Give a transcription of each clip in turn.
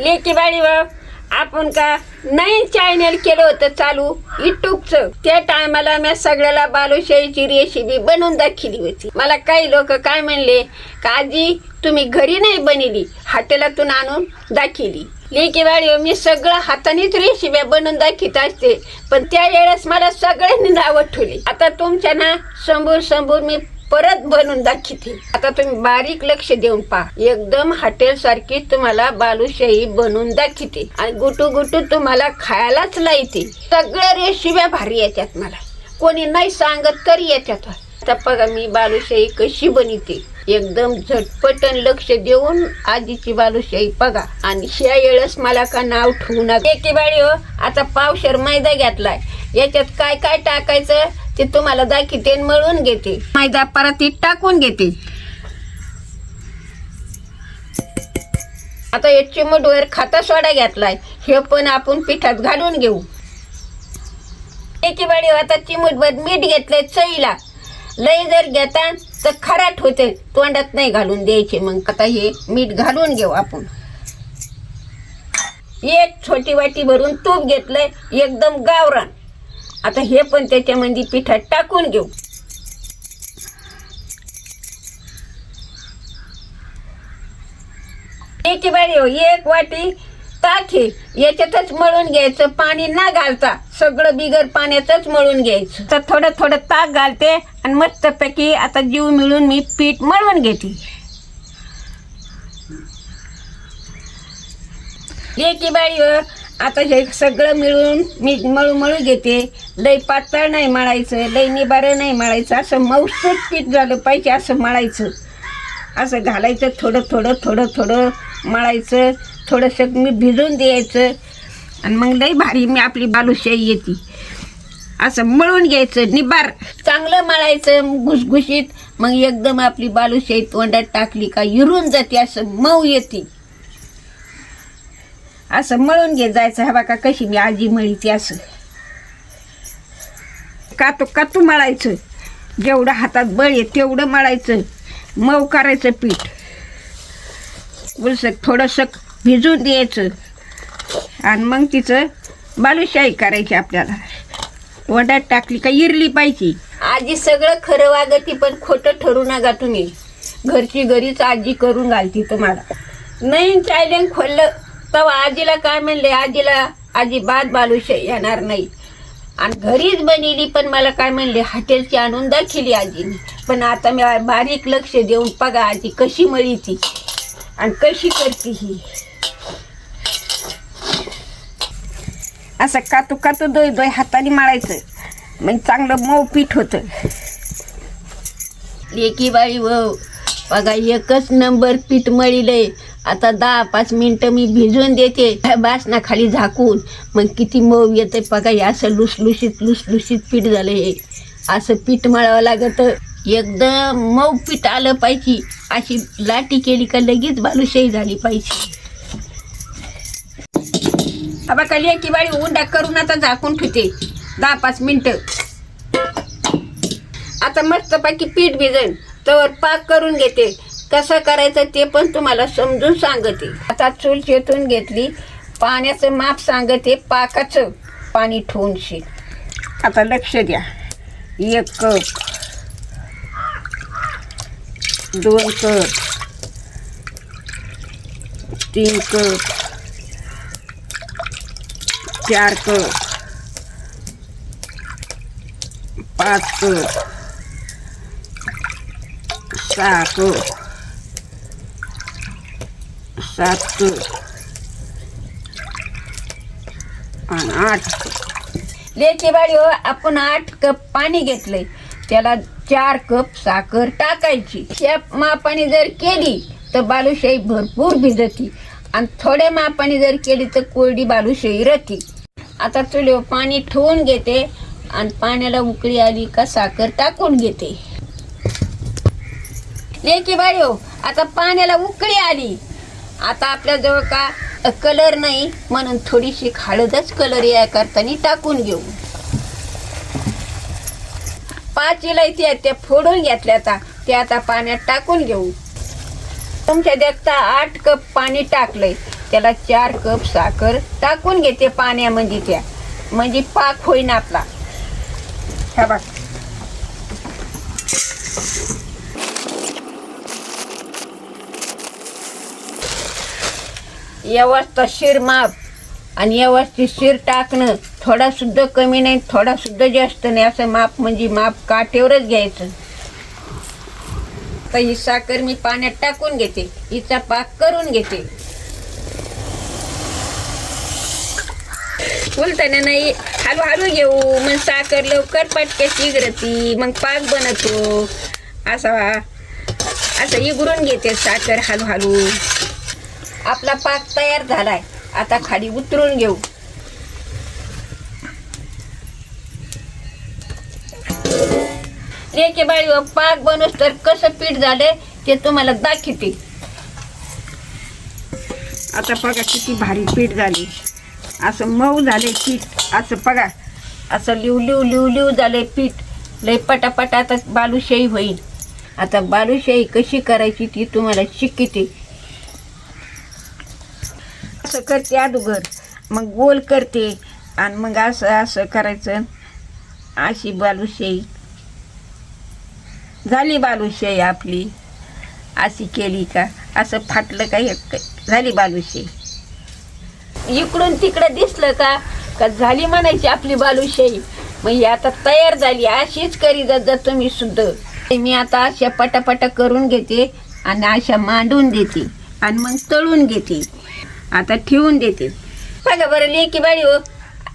लेकी बाळी आपण का नवीन चॅनल केलं होतं चालू युट्यूबचं. त्या टायमाला मी सगळ्याला बालुशाहीची रेसिपी बनवून दाखवली होती. मला काही लोक काय म्हणले का आजी तुम्ही घरी नाही बनवली, हॉटेलातून आणून दाखवली. लेकी बाळी मी सगळं हातानेच रेसिपी बनवून दाखवत असते, पण त्या वेळेस मला सगळ्यांनी नावं ठेवली. आता तुमच्या ना समोर मी परत बनवून दाखवते. आता तुम्ही बारीक लक्ष देऊन पहा. एकदम हॉटेल सारखी तुम्हाला बालुशाही बनवून दाखवते आणि गुटू तुम्हाला खायलाच लायते. सगळ्या रेसिप्या भारी येतात, मला कोणी नाही सांगत तरी येतात. आता बघा मी बालुशाही कशी बनवते, एकदम झटपट लक्ष देऊन आजीची बालुशाही बघा. आणि ह्या वेळेस मला का नाव ठेवू नका. एकी बाळी आता पावशेर मैदा घेतलाय, याच्यात काय काय टाकायचं ते तुम्हाला दाखवते. मळून घेते मैदा, परातीत टाकून घेते. आता एक चिमूटभर खाता सोडा घेतलाय, हे पण आपण पिठात घालून घेऊ. एकी बाळी आता चिमूटभर मीठ घेतलंय चवीला. लय जर घेता तर खराट होते, तोंडात नाही घालून द्यायचे. मग आता हे मीठ घालून घेऊ आपण. एक छोटी वाटी भरून तूप घेतलंय, एकदम गावरान. आता हे पण त्याच्यामध्ये पिठात टाकून घेऊ. एकी बाळी एक वाटी ताक हे याच्यातच मळून घ्यायचं, पाणी न घालता सगळं बिगर पाण्यातच मळून घ्यायचं. तर थोडं ताक घालते आणि मस्तपैकी आता जीव मिळून मी पीठ मळून घेते. एकी बाळी आता हे सगळं मिळून मी मळू घेते. लय पातळ नाही मळायचं, लय निबारं नाही मळायचं, असं मऊसूत पीठ झालं पाहिजे असं मळायचं. असं घालायचं, थोडं मळायचं, थोडंसं मी भिजून द्यायचं आणि मग लय भारी मी आपली बालुशाही येते. असं मळून घ्यायचं, निबार चांगलं मळायचं घुसघुशीत. मग एकदम आपली बालुशाही तोंडात टाकली का इरून जाते, असं मऊ येते. असं मळून घेत जायचं. हा बघा कशी मी आजी मळीची. असं कातू मळायचं, जेवढं हातात बळ आहे तेवढं मळायचं. मऊ करायचं पीठ, उलसक थोडंसं भिजून द्यायचं आणि मग तिचं बालुशाही करायची. आपल्याला तोंडात टाकली का इरली पाहिजे. आजी सगळं खरं वागती, पण खोटं ठरू नका तुम्ही. घरची घरीच आजी करून घालती तुम्हाला. नवीन चॅनल खोललं तेव्हा आजीला काय म्हणले, आजीला अजिबात बालुशाही येणार नाही. आणि घरीच बनवली, पण मला काय म्हणले हॉटेलची आणून दाखवली आजीने. पण आता मी बारीक लक्ष देऊन बघा आजी कशी मळी ती आणि कशी करते ही. असं कातू दोय हाताने मळायचं, मग चांगलं मऊ पीठ होतं. लेकी बाळी बघा एकच नंबर पीठ मळीलंय. आता 10-5 मिनटं मी भिजवून देते बासना खाली झाकून. मग किती मऊ येते बघा. हे असं लुसलुशीत पीठ झालं. हे असं पीठ मळावं लागतं, एकदम मऊ पीठ आलं पाहिजे. अशी लाटी केली का लगेच बालुशाही झाली पाहिजे. हा बघा लेकी बाळी उंडा करून आता झाकून ठेवते 10-5 मिनटं. आता मस्तपैकी पीठ भिजन तर पाक करून घेते. कसं करायचं ते पण तुम्हाला समजून सांगते. आता चूल चेतून घेतली, पाण्याचं माप सांगते, पाकाचं पाणी ठेवून शे. आता लक्ष द्या. 1 cup, 2 cup, 3 cup, 4 cup, 5 cup, 6 cup, 7 cup आणि 8 कप. लेकी बाळी आपण 8 कप पाणी घेतलंय, त्याला 4 कप साखर टाकायची. या मापाने जर केली तर बालुशाही भरपूर भिजती आणि थोड्या मापाने जर केली तर कोरडी बालुशाही राहते. आता चुलीवर पाणी ठेवून घेते आणि पाण्याला उकळी आली का साखर टाकून घेते. लेकी बाळी आता पाण्याला उकळी आली. आता आपल्याजवळ का कलर नाही, म्हणून थोडीशी हळदच कलर या करताना टाकून घेऊ. 5 इलायची आहेत त्या फोडून घेतल्या, त्या आता पाण्यात टाकून घेऊ. तुमच्या देखता 8 कप पाणी टाकलंय. त्याला 4 कप साखर टाकून घेते पाण्यामध्ये त्या, म्हणजे पाक होईन आपला. हा बघ, व्यवस्थित शिर माप आणि व्यवस्थित शिर टाकणं. थोडा सुद्धा कमी नाही, थोडा सुद्धा जास्त नाही, असं माप म्हणजे माप काटेवरच घ्यायचं. तर ही साखर मी पाण्यात टाकून घेते, हिचा पाक करून घेते. बोलताना नाही, हळूहळू घेऊ, मग साखर लवकर पटके चिघळती, मग पाक बनतो. असं इगरून घेते साखर हळूहळू. आपला पाक तयार झालाय, आता खाली उतरून घेऊ. लेके बाई, पाक बनवस तर कसं पीठ झाले ते तुम्हाला दाखवते. आता बघा किती भारी पीठ झाले, असं मऊ झाले पीठ. असं बघा, असं लिव झाले पीठ. लय पटापट आता बालुशाही होईल. आता बालुशाही कशी करायची ती तुम्हाला शिकते. असं करते अगोदर, मग गोल करते आणि मग असं करायचं. अशी बालुशाही झाली. बालुशाही आपली अशी केली का असं फाटलं का झाली बालुशाही. इकडून तिकडं दिसलं का झाली म्हणायची आपली बालुशाही. मग ही आता तयार झाली. अशीच करी जा तुम्ही सुद्धा. मी आता अशा पटापटा करून घेते आणि अशा मांडून देते आणि मग तळून घेते. आता ठेवून देते. बघा बरं लेकी बाळी हो,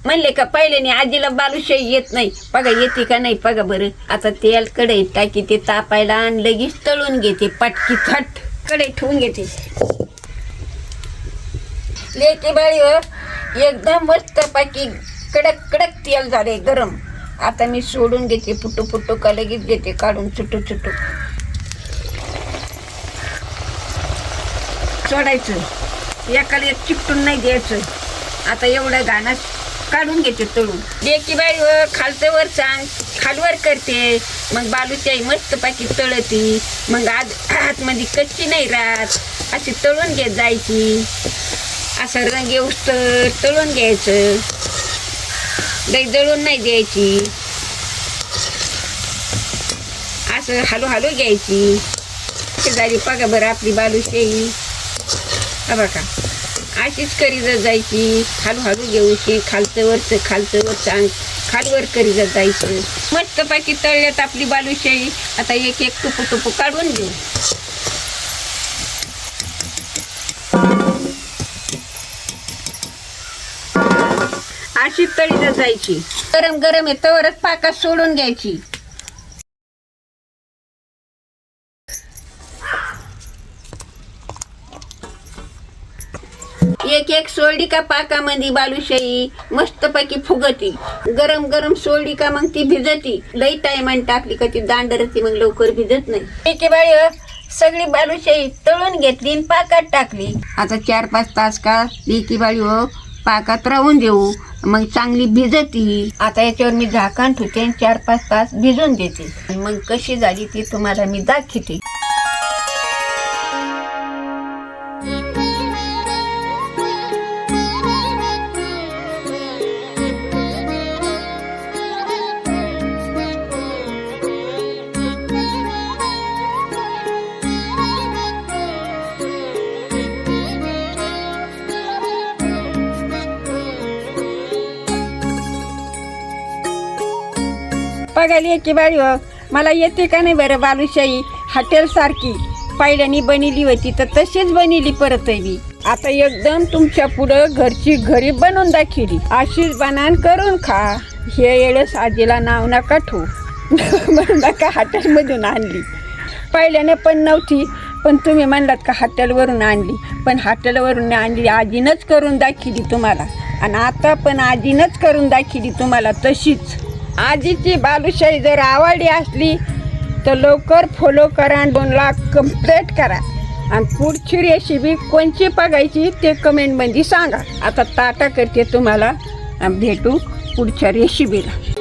म्हणले का पहिल्याने आजीला बालुशाही येत नाही, बघा येते का नाही बघा बरं. आता तेल कढईत टाकी ते तापायला आणि लगेच तळून घेते. पटकी थट कढईत ठेवून घेते. लेकी बाळी हो, एकदम मस्त पाकी कडक तेल झाले गरम. आता मी सोडून घेते. पुटू का लगेच घेते काढून चुटू सोडायचं. एकाला एक चिकटून नाही द्यायचं. आता एवढं घाणं काढून घेते तळून. लेकी बाई व खालचं वर सांग खालवर करते. मग बालुशाही मस्त पाकी तळती. मग आतमध्ये कच्ची नाही राहत. अशी तळून घेत जायची. असं रंग येऊस तर तळून घ्यायचं. दही जळून नाही द्यायची. असं हळूहळू घ्यायची. झाली बघा बरं आपली बालुशाही. बघा अशीच करी जायची. हळूहळू घेऊची. खालचं वर सांग खालवर करी जायचं. मस्त पाकी तळल्यात आपली बालुशाही. आता एक टुपू काढून घेऊ. अशी तळी जायची. गरम आहे तवरच पाकात सोडून घ्यायची. एक सोडली का पाकामध्ये बालुशाही मस्तपैकी फुगती. गरम सोडली का मग ती भिजती. लई टायमाने टाकली का ती दांडरती, मग लवकर भिजत नाही. एके बाई सगळी बालुशाही तळून घेतली आणि पाकात टाकली. आता 4-5 तास का एकी बाई पाकात राहून देऊ. मग चांगली भिजती. आता याच्यावर मी झाकण ठेवते आणि 4-5 तास भिजून देते. मग कशी झाली ती तुम्हाला मी दाखवते. बघायला की बाई मला येते का नाही बरं बालुशाही हॉटेल सारखी. पहिल्यानी बनवली होती तर तशीच बनवली परत मी. आता एकदम तुमच्या पुढं घरी बनवून दाखवली. अशीच बनान करून खा. हे येळेस आजीला नाव नका ठेवू. म्हणून नका हॉटेलमधून आणली. पहिल्याने पण नव्हती, पण तुम्ही म्हणलात का हॉटेलवरून आणली. पण हॉटेलवरून आणली आजीनंच करून दाखवली तुम्हाला. आणि आता पण आजीनंच करून दाखवली तुम्हाला तशीच. आजीची बालुशाही जर आवडली असली तर लवकर फॉलो करा आणि 2 लाख कंप्लीट करा. आणि पुढची रेसिपी कोणची बघायची ते कमेंटमध्ये सांगा. आता टाटा करते तुम्हाला. भेटू पुढच्या रेसिपीला.